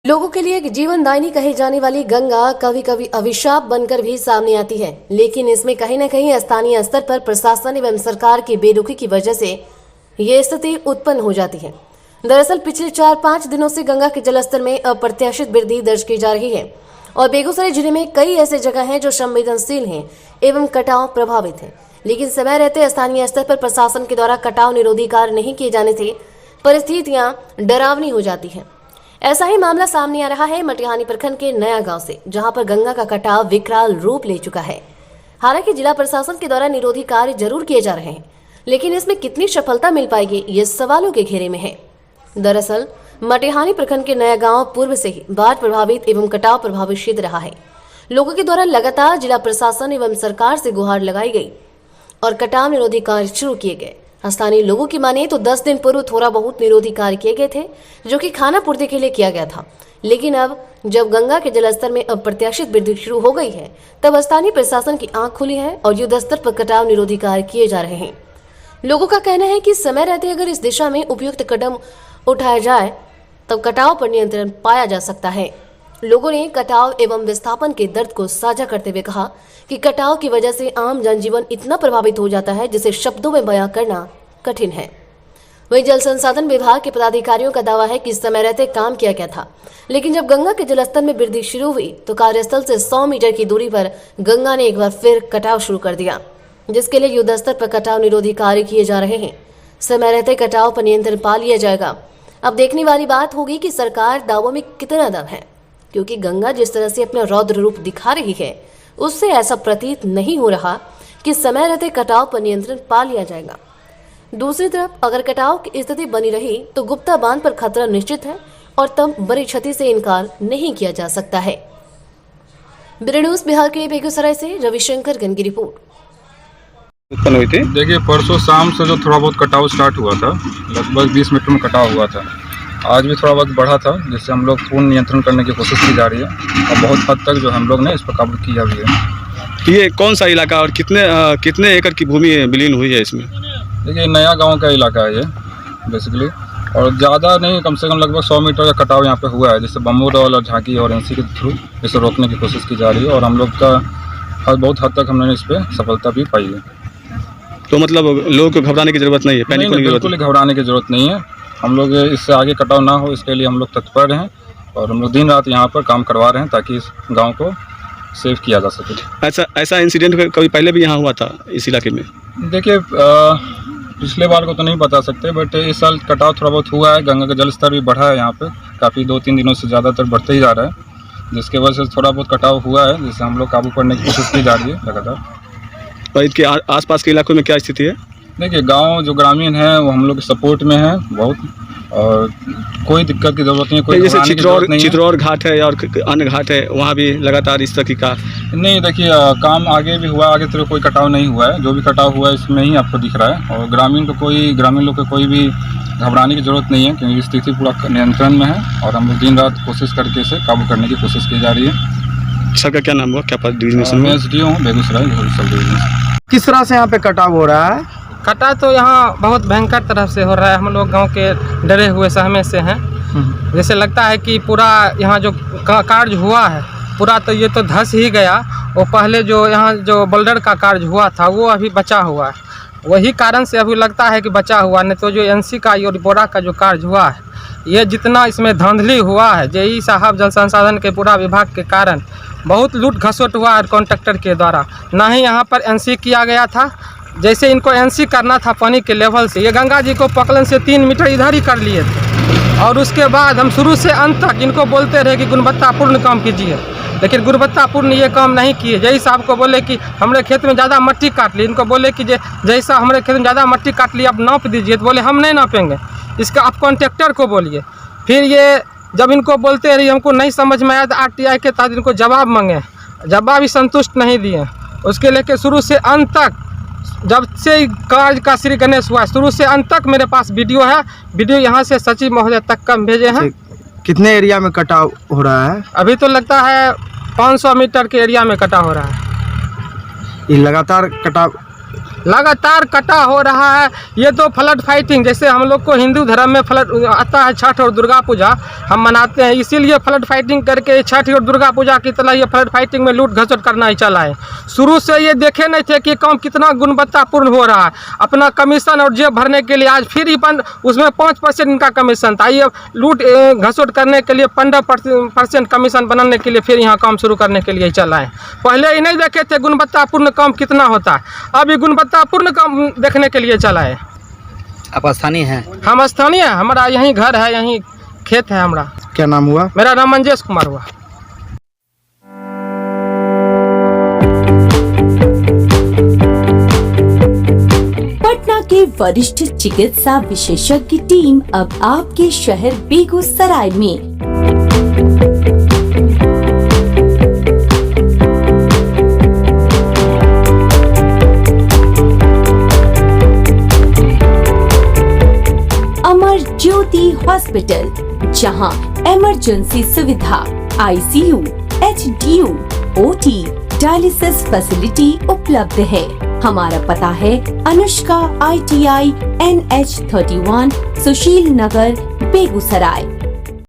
लोगों के लिए एक जीवनदायिनी कही जाने वाली गंगा कभी कभी अभिशाप बनकर भी सामने आती है, लेकिन इसमें कहीं न कहीं स्थानीय स्तर पर प्रशासन एवं सरकार की बेरुखी की वजह से ये स्थिति उत्पन्न हो जाती है। दरअसल पिछले 4-5 दिनों से गंगा के जलस्तर में अप्रत्याशित वृद्धि दर्ज की जा रही है और बेगूसराय जिले में कई ऐसे जगह हैं जो संवेदनशील हैं एवं कटाव प्रभावित है, लेकिन समय रहते स्थानीय स्तर पर प्रशासन के द्वारा कटाव निरोधी कार्य नहीं किए जाने से परिस्थितियां डरावनी हो जाती है। ऐसा ही मामला सामने आ रहा है मटिहानी प्रखंड के नया गांव से, जहां पर गंगा का कटाव विकराल रूप ले चुका है। हालांकि जिला प्रशासन के द्वारा निरोधी कार्य जरूर किए जा रहे हैं, लेकिन इसमें कितनी सफलता मिल पाएगी ये सवालों के घेरे में है। दरअसल मटिहानी प्रखंड के नया गांव पूर्व से ही बाढ़ प्रभावित एवं कटाव प्रभावित क्षेत्र रहा है। लोगों के द्वारा लगातार जिला प्रशासन एवं सरकार से गुहार लगाई गई और कटाव निरोधी कार्य शुरू किए गए। स्थानीय लोगों की माने तो 10 दिन पूर्व थोड़ा बहुत निरोधी कार्य किए गए थे, जो कि खाना पूर्ति के लिए किया गया था, लेकिन अब जब गंगा के जलस्तर में अप्रत्याशित वृद्धि शुरू हो गई है, तब स्थानीय प्रशासन की आंख खुली है और युद्ध स्तर पर कटाव निरोधी कार्य किए जा रहे हैं। लोगों का कहना है कि समय रहते अगर इस दिशा में उपयुक्त कदम उठाया जाए तब कटाव पर नियंत्रण पाया जा सकता है। लोगों ने कटाव एवं विस्थापन के दर्द को साझा करते हुए कहा कि कटाव की वजह से आम जनजीवन इतना प्रभावित हो जाता है जिसे शब्दों में बयां करना कठिन है। वहीं जल संसाधन विभाग के पदाधिकारियों का दावा है कि समय रहते काम किया गया था, लेकिन जब गंगा के जलस्तर में वृद्धि शुरू हुई तो कार्यस्थल से 100 मीटर की दूरी पर गंगा ने एक बार फिर कटाव शुरू कर दिया, जिसके लिए युद्ध स्तर पर कटाव निरोधी कार्य किए जा रहे हैं। समय रहते कटाव पर नियंत्रण पा लिया जाएगा। अब देखने वाली बात होगी कि सरकार दावों में कितना दम है, क्योंकि गंगा जिस तरह से अपना रौद्र रूप दिखा रही है उससे ऐसा प्रतीत नहीं हो रहा कि समय रहते कटाव पर नियंत्रण पा लिया जाएगा। दूसरी तरफ अगर कटाव की स्थिति बनी रही तो गुप्ता बांध पर खतरा निश्चित है और तब बड़ी क्षति से इनकार नहीं किया जा सकता है। ब्यूरो न्यूज़ बिहार के लिए बेगूसराय से रविशंकर गन की रिपोर्ट। उत्पन्न हुई थी। देखिए, परसों शाम से जो थोड़ा बहुत कटाव स्टार्ट हुआ था, लगभग 20 मीटर में कटाव हुआ था। आज भी थोड़ा बहुत बढ़ा था, जिससे हम लोग पूर्ण नियंत्रण करने की कोशिश की जा रही है और बहुत हद तक जो हम लोग ने इस पर काबू किया भी है। ये कौन सा इलाका और कितने एकड़ की भूमि विलीन हुई है इसमें? देखिए, नया गांव का इलाका है ये बेसिकली, और ज़्यादा नहीं, कम से कम लगभग 100 मीटर का कटाव यहाँ पे हुआ है, जिससे बम्बू डॉल और झांकी और एनसी के थ्रू इसे रोकने की कोशिश की जा रही है और हम लोग का बहुत हद तक हमने इस पर सफलता भी पाई है। तो मतलब लोगों को घबराने की जरूरत नहीं है, पैनिक होने की जरूरत बिल्कुल घबराने की जरूरत नहीं है। हम लोग इससे आगे कटाव ना हो इसके लिए हम लोग तत्पर हैं और हम लोग दिन रात यहाँ पर काम करवा रहे हैं ताकि इस गाँव को सेव किया जा सके। ऐसा इंसिडेंट कभी पहले भी यहाँ हुआ था इस इलाके में? देखिए, पिछले बार को तो नहीं बता सकते, बट इस साल कटाव थोड़ा बहुत हुआ है। गंगा का जल स्तर भी बढ़ा है यहाँ पे, काफ़ी 2-3 दिनों से ज़्यादातर बढ़ते ही जा रहा है, जिसके वजह से थोड़ा बहुत कटाव हुआ है, जिससे हम लोग काबू करने की कोशिश की जा रही है लगातार। और इसके आसपास के इलाकों में क्या स्थिति है? देखिए, गांव जो ग्रामीण है वो हम लोग के सपोर्ट में है बहुत, और कोई दिक्कत की जरूरत नहीं है। कोई जैसे चित्रौर घाट है और अन्य घाट है, वहाँ भी लगातार इस तरह का नहीं। देखिए, काम आगे भी हुआ, आगे तो कोई कटाव नहीं हुआ है। जो भी कटाव हुआ है इसमें ही आपको दिख रहा है, और ग्रामीण लोग को कोई भी घबराने की जरूरत नहीं है, क्योंकि स्थिति पूरा नियंत्रण में है और हम लोग दिन रात कोशिश करके इसे काबू करने की कोशिश की जा रही है। सर का क्या नाम हुआ, क्या डिविजन? मैं एसडीओ हूँ बेगूसराय डिवीजन। किस तरह से यहाँ पे कटाव हो रहा है? कटा तो यहाँ बहुत भयंकर तरफ से हो रहा है। हम लोग गांव के डरे हुए सहमे से हैं। जैसे लगता है कि पूरा यहाँ जो कार्य हुआ है पूरा तो ये तो धस ही गया। वो पहले जो यहाँ जो बोल्डर का कार्य हुआ था वो अभी बचा हुआ है, वही कारण से अभी लगता है कि बचा हुआ। नहीं तो जो एनसी का और बोरा का जो कार्य हुआ है, ये जितना इसमें धांधली हुआ है, जेई साहब जल संसाधन के पूरा विभाग के कारण बहुत लूट घसोट हुआ है कॉन्ट्रैक्टर के द्वारा। ना ही यहाँ पर एनसी किया गया था, जैसे इनको एनसी करना था पानी के लेवल से, ये गंगा जी को पकलन से 3 मीटर इधर ही कर लिए थे। और उसके बाद हम शुरू से अंत तक इनको बोलते रहे कि गुणवत्तापूर्ण काम कीजिए, लेकिन गुणवत्तापूर्ण ये काम नहीं किए। जय साहब को बोले कि हमारे खेत में ज़्यादा मट्टी काट ली, इनको बोले कि जैसा हमारे खेत में ज़्यादा मट्टी काट ली आप नाप दीजिए, तो बोले हम नहीं नापेंगे, इसका आप कॉन्ट्रैक्टर को बोलिए। फिर ये जब इनको बोलते रही, हमको नहीं समझ में आया तो RTI के तहत इनको जवाब मांगे, जवाब भी संतुष्ट नहीं दिए। उसके लेके शुरू से अंत तक, जब से कार्य का श्री गणेश हुआ, शुरू से अंत तक मेरे पास वीडियो है। वीडियो यहाँ से सचिव महोदय तक का भेजे हैं। कितने एरिया में कटाव हो रहा है? अभी तो लगता है 500 मीटर के एरिया में कटा हो रहा है। ये लगातार कटाव लगातार कटा हो रहा है। ये तो फ्लड फाइटिंग, जैसे हम लोग को हिंदू धर्म में फ्लड आता है, छठ और दुर्गा पूजा हम मनाते हैं, इसीलिए फ्लड फाइटिंग करके छठ और दुर्गा पूजा की तरह ये फ्लड फाइटिंग में लूट घसट करना ही चला है। शुरू से ये देखे नहीं थे कि काम कितना गुणवत्तापूर्ण हो रहा है। अपना कमीशन और जेब भरने के लिए आज फिर ही बंद, उसमें 5% इनका कमीशन था, ये लूट घसट करने के लिए 15% कमीशन बनाने के लिए फिर यहाँ काम शुरू करने के लिए चला है। पहले ही नहीं देखे थे गुणवत्तापूर्ण काम कितना होता है, अब ये गुणवत्तापूर्ण काम देखने के लिए चला है। आप स्थानीय हैं? हम स्थानीय हैं, हमारा यहीं घर है, यहीं खेत है हमारा। क्या नाम हुआ? मेरा नाम मंजेश कुमार हुआ। पटना के वरिष्ठ चिकित्सा विशेषज्ञ टीम अब आपके शहर बेगूसराय में। अमर ज्योति हॉस्पिटल, जहां इमरजेंसी सुविधा, ICU, HDU, OT, dialysis facility उपलब्ध है। हमारा पता है अनुष्का ITI NH 31, सुशील नगर, बेगूसराय।